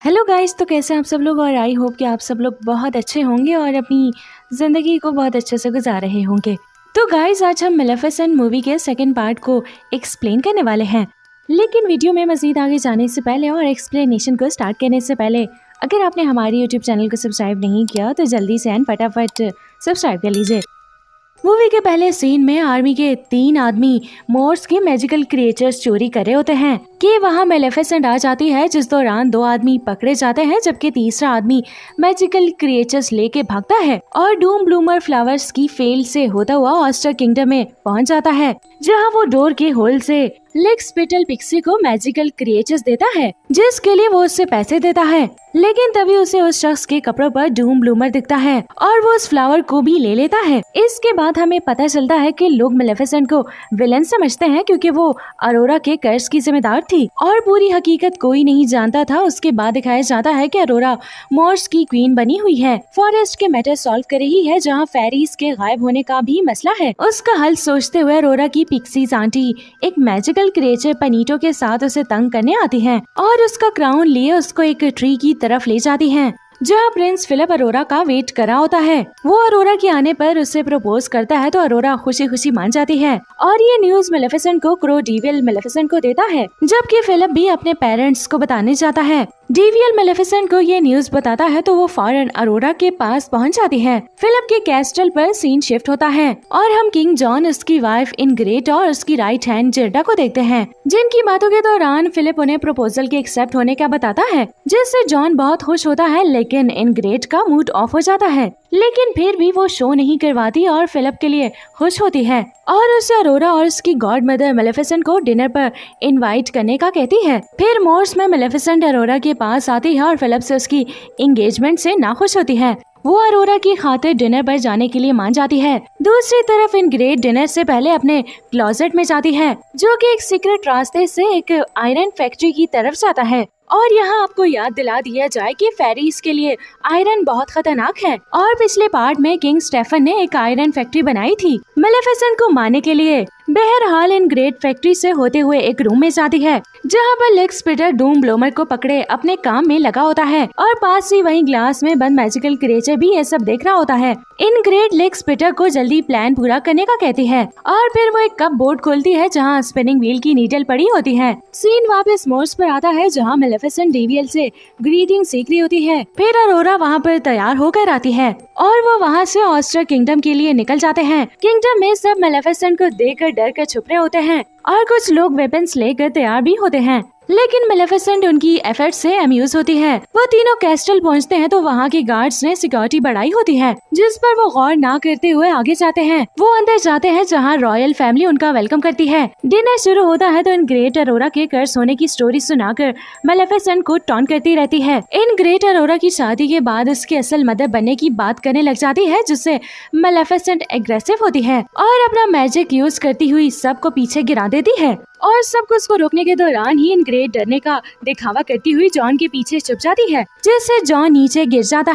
Hello guys, तो कैसे हैं आप सब लोग। और आई होप कि आप सब लोग बहुत अच्छे होंगे और अपनी ज़िंदगी को बहुत अच्छे से गुजार रहे होंगे। तो गाइस, आज हम मेलेफिसेंट मूवी के सेकंड पार्ट को एक्सप्लेन करने वाले हैं। लेकिन वीडियो में मज़ीद आगे जाने से पहले और एक्सप्लेनेशन को स्टार्ट करने से पहले, अगर आपने हमारे यूट्यूब चैनल को सब्सक्राइब नहीं किया तो जल्दी से एंड फटाफट सब्सक्राइब कर लीजिए। मूवी के पहले सीन में आर्मी के 3 आदमी मोर्स के मैजिकल क्रिएचर्स चोरी कर रहे होते हैं कि वहाँ मेलेफिसेंट आ जाती है, जिस दौरान 2 आदमी पकड़े जाते हैं जबकि तीसरा आदमी मैजिकल क्रिएचर्स लेके भागता है और डूम ब्लूमर फ्लावर्स की फेल से होता हुआ ऑस्टर किंगडम में पहुँच जाता है, जहाँ वो डोर के होल से लेक्स पिटल पिक्सी को मैजिकल क्रिएचर्स देता है, जिसके लिए वो उससे पैसे देता है। लेकिन तभी उसे उस शख्स के कपड़ों पर डूम ब्लूमर दिखता है और वो उस फ्लावर को भी ले लेता है। इसके बाद हमें पता चलता है कि लोग मेलेफिसेंट को विलन समझते हैं क्योंकि वो अरोरा के कर्ज की जिम्मेदार थी और पूरी हकीकत कोई नहीं जानता था। उसके बाद दिखाया जाता है कि अरोरा मोर्स की क्वीन बनी हुई है, फॉरेस्ट के मैटर सॉल्व कर रही है, जहाँ फेरीज के गायब होने का भी मसला है। उसका हल सोचते हुए अरोरा की पिक्सीज आंटी एक मैजिकल क्रिएचर पनीटो के साथ उसे तंग करने आती हैं और उसका क्राउन लिए उसको एक ट्री की तरफ ले जाती हैं, जहाँ प्रिंस फिलिप अरोरा का वेट कर रहा होता है। वो अरोरा के आने पर उसे प्रपोज करता है तो अरोरा खुशी खुशी मान जाती है और ये न्यूज मेलेफिसेंट को क्रो डेविल मेलेफिसेंट को देता है, जबकि फिलिप भी अपने पेरेंट्स को बताने जाता है। डेविल मेलेफिसेंट को ये न्यूज बताता है तो वो फौरन अरोरा के पास पहुंच जाती है। फिलिप के कैस्टल पर सीन शिफ्ट होता है और हम किंग जॉन, उसकी वाइफ इनग्रेट और उसकी राइट हैंड जिर्डा को देखते हैं, जिनकी बातों के दौरान फिलिप उन्हें प्रपोजल के एक्सेप्ट होने का बताता है, जिससे जॉन बहुत खुश होता है। लेकिन इनग्रेट का मूड ऑफ हो जाता है, लेकिन फिर भी वो शो नहीं करवाती और फिलिप के लिए खुश होती है और उसे अरोरा और उसकी गॉड मदर मेलेफिसेंट को डिनर पर इनवाइट करने का कहती है। फिर मोर्स में मेलेफिसेंट अरोरा के पास आती है और फिलिप से उसकी एंगेजमेंट से नाखुश होती है। वो अरोरा की खातिर डिनर पर जाने के लिए मान जाती है। दूसरी तरफ इनग्रेट डिनर से पहले अपने क्लोजेट में जाती है, जो कि एक सीक्रेट रास्ते से एक आयरन फैक्ट्री की तरफ जाता है। और यहाँ आपको याद दिला दिया जाए कि फेरीज के लिए आयरन बहुत खतरनाक है और पिछले पार्ट में किंग स्टेफन ने एक आयरन फैक्ट्री बनाई थी मेलेफिसेंट को मारने के लिए। बहरहाल इनग्रेट फैक्ट्री से होते हुए एक रूम में जाती है, जहाँ पर लेक्स पीटर डूम ब्लूमर को पकड़े अपने काम में लगा होता है और पास ही वहीं ग्लास में बंद मैजिकल क्रिएचर भी ये सब देख रहा होता है। इनग्रेट लेक्स पीटर को जल्दी प्लान पूरा करने का कहती है और फिर वो एक कप बोर्ड खोलती है जहाँ स्पिनिंग व्हील की नीडल पड़ी होती है। सीन वापस मोर्स पर आता है, जहाँ मेलेफिसेंट डेवियल से ग्रीटिंग सीख रही होती है। फिर अरोरा वहाँ पर तैयार होकर आती है और वो वहाँ से ऑस्टर किंगडम के लिए निकल जाते हैं। किंगडम में सब मेलेफिसेंट को देखकर डर कर छुप रहे होते हैं और कुछ लोग वेपन्स लेकर तैयार भी होते हैं, लेकिन मेलेफिसेंट उनकी एफर्ट्स से अम्यूज होती है। वो तीनों कैस्टल पहुंचते हैं तो वहाँ के गार्ड्स ने सिक्योरिटी बढ़ाई होती है, जिस पर वो गौर ना करते हुए आगे जाते हैं। वो अंदर जाते हैं जहाँ रॉयल फैमिली उनका वेलकम करती है। डिनर शुरू होता है तो इनग्रेट अरोरा के कर्ज होने की स्टोरी सुनाकर मेलेफिसेंट को टॉन्ट करती रहती है। इनग्रेट अरोरा की शादी के बाद उसकी असल मदर बनने की बात करने लग जाती है, जिससे मेलेफिसेंट एग्रेसिव होती है और अपना मैजिक यूज करती हुई सबको पीछे गिरा देती है और सब कुछ को रोकने के दौरान ही इनग्रेट डरने का दिखावा करती हुई जॉन के पीछे छुप जाती है, जिससे जॉन नीचे गिर जाता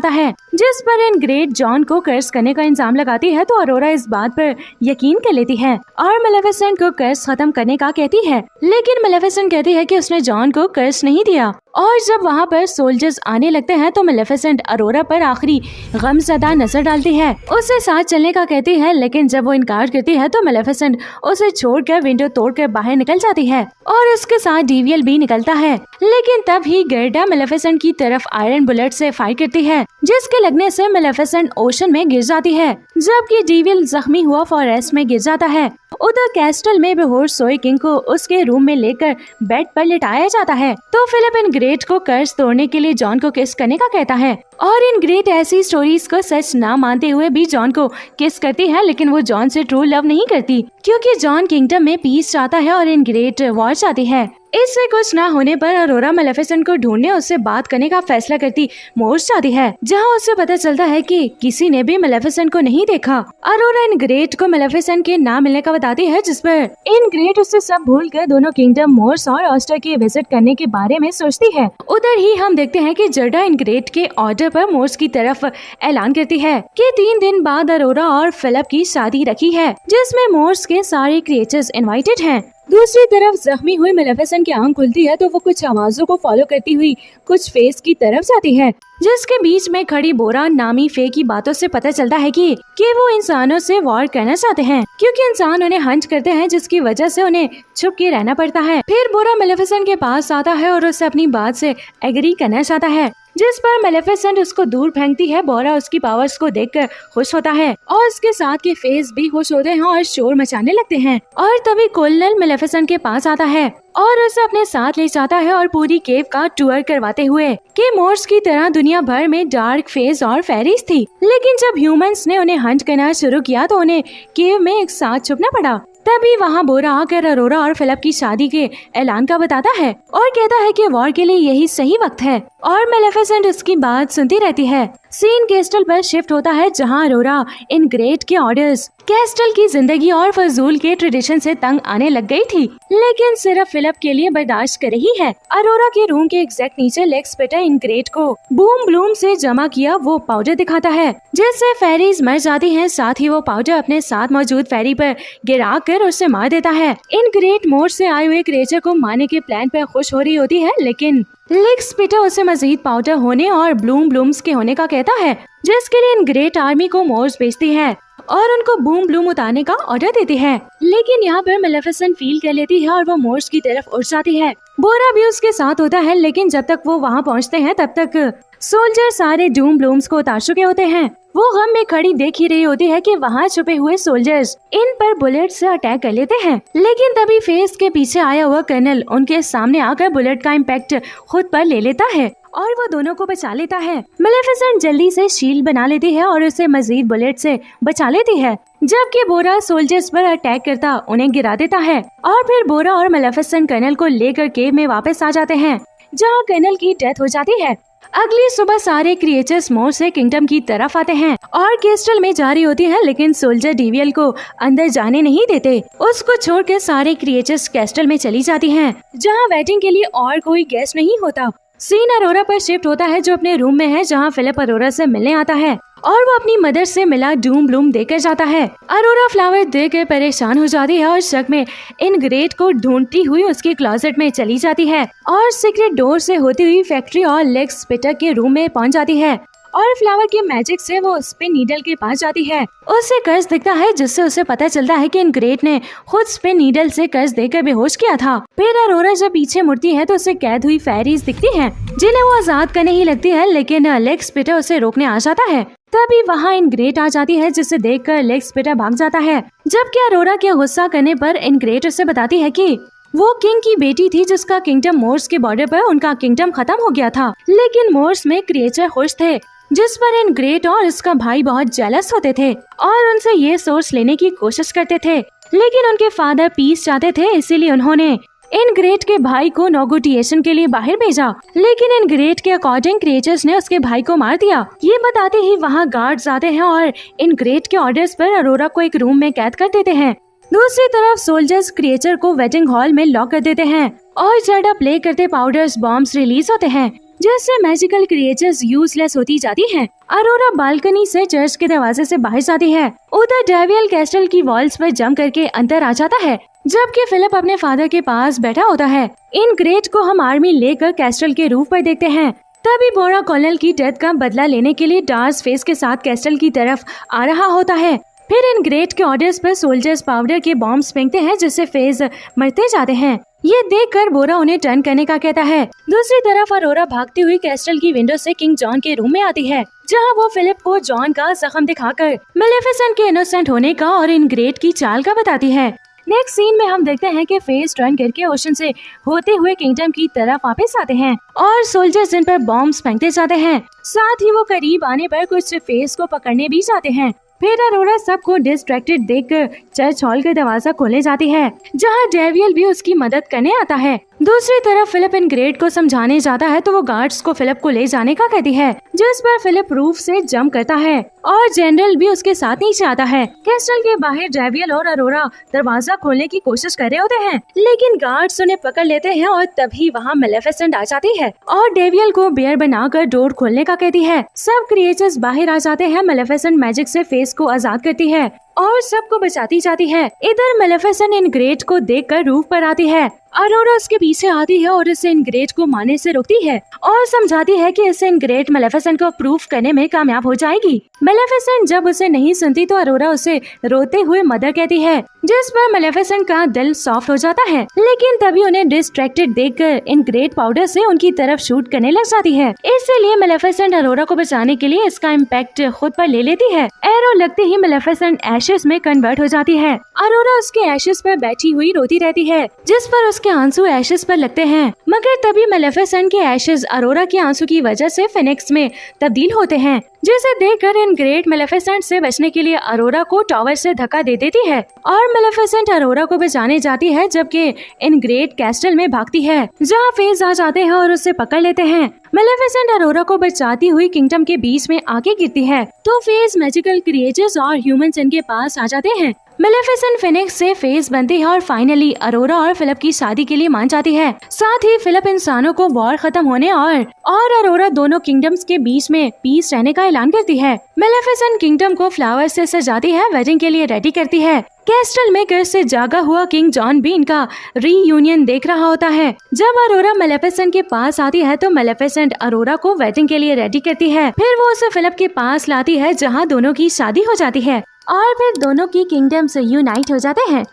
है, जिस पर इनग्रेट जॉन को कर्ज करने का इंजाम लगाती है। तो अरोरा इस बात पर यकीन कर लेती है और मेलेफिसेंट को कर्ज खत्म करने का कहती है, लेकिन मेलेफिसेंट कहती है कि उसने जॉन को कर्ज नहीं दिया। और जब वहाँ पर सोल्जर्स आने लगते हैं तो मेलेफिसेंट अरोरा पर आखिरी गमज़दा नजर डालती है, उसे साथ चलने का कहती है, लेकिन जब वो इनकार करती है तो मेलेफिसेंट उसे छोड़कर विंडो तोड़कर बाहर निकल जाती है और उसके साथ डेवियल भी निकलता है। लेकिन तब ही गर्डा मेलेफिसेंट की तरफ आयरन बुलेट से फायर करती है, जिसके लगने से मेलेफिसेंट ओशन में गिर जाती है, जबकि डेवियल जख्मी हुआ फॉरेस्ट में गिर जाता है। उधर कैस्टल में बेहोश सोए किंग को उसके रूम में लेकर बेड पर लिटाया जाता है तो फिलिप इनग्रेट को कर्ज तोड़ने के लिए जॉन को किस करने का कहता है और इनग्रेट ऐसी स्टोरीज को सच ना मानते हुए भी जॉन को किस करती है, लेकिन वो जॉन से ट्रू लव नहीं करती क्योंकि जॉन किंगडम में पीस चाहता है और इनग्रेट वॉर चाहती है। इससे कुछ ना होने पर अरोरा मेलेफिसेंट को ढूंढने उससे बात करने का फैसला करती मोर्स जाती है, जहां उसे पता चलता है कि किसी ने भी मेलेफिसेंट को नहीं देखा। अरोरा इनग्रेट को मेलेफिसेंट के ना मिलने का बताती है, जिस पर इनग्रेट उससे सब भूलकर दोनों किंगडम मोर्स और ऑस्टर के विजिट करने के बारे में सोचती है। उधर ही हम देखते हैं कि जिर्डा इनग्रेट के ऑर्डर पर मोर्स की तरफ ऐलान करती है कि 3 दिन बाद अरोरा और फिलिप की शादी रखी है, जिसमें मोर्स के सारे क्रिएचर्स इनवाइटेड हैं। दूसरी तरफ जख्मी हुई मेलेफिसेंट की आंख खुलती है तो वो कुछ आवाजों को फॉलो करती हुई कुछ फेस की तरफ जाती है, जिसके बीच में खड़ी बोरा नामी फे की बातों से पता चलता है कि वो इंसानों से वॉर करना चाहते हैं, क्योंकि इंसान उन्हें हंट करते हैं, जिसकी वजह से उन्हें छुप के रहना पड़ता है। फिर बोरा मेलेफिसेंट के पास आता है और उससे अपनी बात से एग्री करना चाहता है, जिस पर मेलेफिसेंट उसको दूर फेंकती है। बोरा उसकी पावर्स को देखकर खुश होता है और उसके साथ के फेस भी खुश होते हैं और शोर मचाने लगते हैं। और तभी कोलोनल मेलेफिसेंट के पास आता है और उसे अपने साथ ले जाता है और पूरी केव का टूर करवाते हुए कि मोर्स की तरह दुनिया भर में डार्क फेस और फेरीज थी, लेकिन जब ह्यूमंस ने उन्हें हंट करना शुरू किया तो उन्हें केव में एक साथ छुपना पड़ा। तभी वहाँ बोरा आकर अरोरा और फिलिप की शादी के ऐलान का बताता है और कहता है कि वॉर के लिए यही सही वक्त है, और मेलेफिसेंट उसकी बात सुनती रहती है। सीन कैस्टल पर शिफ्ट होता है, जहाँ अरोरा इन ग्रेट के ऑर्डर्स कैस्टल की जिंदगी और फजूल के ट्रेडिशन से तंग आने लग गई थी, लेकिन सिर्फ फिलिप के लिए बर्दाश्त कर रही है। अरोरा के रूम के एग्जैक्ट नीचे लेक्स पीटर इन ग्रेट को बूम ब्लूम से जमा किया वो पाउडर दिखाता है, जिससे फेरीज मर जाती हैं। साथ ही वो पाउडर अपने साथ मौजूद फेरी पर गिरा कर उसे मार देता है। इन ग्रेट मोड से आए हुए क्रिएचर को मारने के प्लान पर खुश हो रही होती है, लेकिन लेक्स पीटर उसे मजीद पाउडर होने और ब्लूम ब्लूम्स के होने का कहता है, जिसके लिए इन ग्रेट आर्मी को मोर्स भेजती है और उनको बूम ब्लूम उतारने का ऑर्डर देती है। लेकिन यहाँ पर मेलेफिसेंट फील कर लेती है और वो मोर्स की तरफ उड़ जाती है। बोरा भी उसके साथ होता है, लेकिन जब तक वो वहाँ पहुँचते हैं तब तक सोल्जर सारे डूम ब्लूम्स को उतार चुके होते हैं। वो गम में खड़ी देख ही रही होती है कि वहाँ छुपे हुए सोल्जर्स इन पर बुलेट से अटैक कर लेते हैं, लेकिन तभी फेस के पीछे आया हुआ कर्नल उनके सामने आकर बुलेट का इम्पैक्ट खुद पर ले लेता है और वो दोनों को बचा लेता है। मेलेफिसेंट जल्दी से शील्ड बना लेती है और उसे मजीद बुलेट से बचा लेती है, जबकि बोरा सोल्जर्स पर अटैक करता उन्हें गिरा देता है। और फिर बोरा और मेलेफिसेंट कर्नल को लेकर केव में वापस आ जाते हैं, जहाँ कर्नल की डेथ हो जाती है। अगली सुबह सारे क्रिएचर्स मोर से किंगडम की तरफ आते हैं और कैस्टल में जा रही होती है, लेकिन सोल्जर डीवियल को अंदर जाने नहीं देते। उसको छोड़कर सारे क्रिएचर्स कैस्टल में चली जाती हैं, जहां वेटिंग के लिए और कोई गेस्ट नहीं होता। सीन अरोरा पर शिफ्ट होता है, जो अपने रूम में है, जहां फिलिप अरोरा से मिलने आता है और वो अपनी मदर से मिला डूम ब्लूम देकर जाता है। अरोरा फ्लावर देकर परेशान हो जाती है और शक में इन ग्रेट को ढूंढती हुई उसके क्लोजेट में चली जाती है और सीक्रेट डोर से होती हुई फैक्ट्री और लेक्स पीटर के रूम में पहुंच जाती है और फ्लावर के मैजिक से वो स्पिन नीडल के पास जाती है। उसे कर्ज दिखता है, जिससे उसे पता चलता है कि इन ग्रेट ने खुद स्पिन नीडल से कर्ज देकर बेहोश किया था। फिर अरोरा जब पीछे मुड़ती है तो उसे कैद हुई फेरीज दिखती हैं, जिन्हें वो आजाद करने ही लगती है, लेकिन लेक्स पीटर उसे रोकने आ जाता है। तभी वहाँ इन ग्रेट आ जाती है, जिसे देखकर लेक्स पीटर भाग जाता है, जबकि अरोरा के गुस्सा करने पर इन ग्रेट उसे बताती है कि वो किंग की बेटी थी, जिसका किंगडम मोर्स के बॉर्डर पर उनका किंगडम खत्म हो गया था, लेकिन मोर्स में क्रिएचर खुश थे, जिस पर इन ग्रेट और इसका भाई बहुत जेलस होते थे और उनसे ये सोर्स लेने की कोशिश करते थे, लेकिन उनके फादर पीस चाहते थे, इसीलिए उन्होंने इन ग्रेट के भाई को नेगोटिएशन के लिए बाहर भेजा, लेकिन इन ग्रेट के अकॉर्डिंग क्रिएचर्स ने उसके भाई को मार दिया। ये बताते ही वहाँ गार्ड्स आते हैं और इन ग्रेट के ऑर्डर्स पर अरोरा को एक रूम में कैद कर देते हैं। दूसरी तरफ सोल्जर्स क्रिएचर को वेटिंग हॉल में लॉक कर देते हैं और ज्यादा प्ले करते पाउडर्स बॉम्ब्स रिलीज होते हैं, जिससे मैजिकल क्रिएचर्स यूजलेस होती जाती हैं। अरोरा बालकनी से चर्च के दरवाजे से बाहर जाती है। उधर डेवियल कैस्टल की वॉल्स पर जंप करके अंदर आ जाता है, जबकि फिलिप अपने फादर के पास बैठा होता है। इन ग्रेट को हम आर्मी लेकर कैस्टल के रूफ पर देखते हैं। तभी बोरा कोलोनल की डेथ का बदला लेने के लिए डार्स फेस के साथ कैस्टल की तरफ आ रहा होता है। फिर इन ग्रेट के ऑर्डर्स पर सोल्जर्स पाउडर के बॉम्ब्स फेंकते हैं, जिससे फेज मरते जाते हैं। ये देखकर बोरा उन्हें टर्न करने का कहता है। दूसरी तरफ अरोरा भागती हुई कैस्टल की विंडो से किंग जॉन के रूम में आती है, जहां वो फिलिप को जॉन का जख्म दिखाकर मेलेफिसेंट के इनोसेंट होने का और इन ग्रेट की चाल का बताती है। नेक्स्ट सीन में हम देखते हैं कि फेस टर्न करके ओशन से होते हुए किंगडम की तरफ वापस आते हैं और सोल्जर्स इन पर बॉम्ब्स फेंकते जाते हैं। साथ ही वो करीब आने पर कुछ फेस को पकड़ने भी जाते हैं। फिर अरोरा सबको डिस्ट्रैक्टेड देखकर चर्च हॉल का दरवाजा खोलने जाती है, जहां डेवियल भी उसकी मदद करने आता है। दूसरी तरफ फिलिप इन ग्रेट को समझाने जाता है तो वो गार्ड्स को फिलिप को ले जाने का कहती है, जिस पर फिलिप रूफ से जंप करता है और जनरल भी उसके साथ नीचे आता है। कैस्टल के बाहर डेवियल और अरोरा दरवाजा खोलने की कोशिश कर रहे होते हैं, लेकिन गार्ड्स उन्हें पकड़ लेते हैं और तभी वहाँ मेलेफिसेंट आ जाती है और डेवियल को बेयर बनाकर डोर खोलने का कहती है। सब क्रिएचर्स बाहर आ जाते हैं। मेलेफिसेंट मैजिक से फेस को आजाद करती है और सबको बचाती जाती है। इधर मेलेफिसेंट इनग्रेड को देखकर रूफ पर आती है। अरोरा उसके पीछे आती है और इसे इनग्रेड को मारने से रोकती है और समझाती है कि इससे इनग्रेड मेलेफिसेंट को प्रूफ करने में कामयाब हो जाएगी। मेलेफिसेंट जब उसे नहीं सुनती तो अरोरा उसे रोते हुए मदर कहती है, जिस पर मेलेफिसेंट का दिल सॉफ्ट हो जाता है। लेकिन तभी उन्हें डिस्ट्रैक्टेड देखकर इनग्रेड पाउडर से उनकी तरफ शूट करने लग जाती है। इसलिए मेलेफिसेंट अरोरा को बचाने के लिए इसका इम्पैक्ट खुद पर ले लेती है। एरो लगते ही मेलेफिसेंट एशेस में कन्वर्ट हो जाती है। अरोरा उसके एशेस पर बैठी हुई रोती रहती है, जिस पर उसके आंसू एशेस पर लगते हैं। मगर तभी मेलेफिसेंट के एशेस अरोरा के आंसू की वजह से फिनिक्स में तब्दील होते हैं, जिसे देखकर इनग्रेड मेलेफिसेंट से बचने के लिए अरोरा को टॉवर से धक्का दे देती है और मेलेफिसेंट अरोरा को बचाने जाती है, जबकि इनग्रेड कैस्टल में भागती है, जहाँ फेज आ जाते हैं और उसे पकड़ लेते हैं। मेलेफिसेंट अरोरा को बचाती हुई किंगडम के बीच में आके गिरती है तो फेज मैजिकल क्रिएचर्स और ह्यूमंस इनके पास आ जाते हैं। मेलेफिसेंट फिनिक्स से फेज बनती है और फाइनली अरोरा और फिलिप की शादी के लिए मान जाती है। साथ ही फिलिप इंसानों को वॉर खत्म होने और अरोरा दोनों किंगडम्स के बीच में पीस रहने का ऐलान करती है। मेलेफिसेंट किंगडम को फ्लावर से सजाती है, वेडिंग के लिए रेडी करती है। कैस्टल में कर्स से जागा हुआ किंग जॉन भी इनका रीयूनियन देख रहा होता है। जब अरोरा मेलेफिसेंट के पास आती है तो मेलेफिसेंट अरोरा को वेडिंग के लिए रेडी करती है। फिर वो उसे फिलिप के पास लाती है, जहाँ दोनों की शादी हो जाती है और फिर दोनों की किंगडम से यूनाइट हो जाते हैं।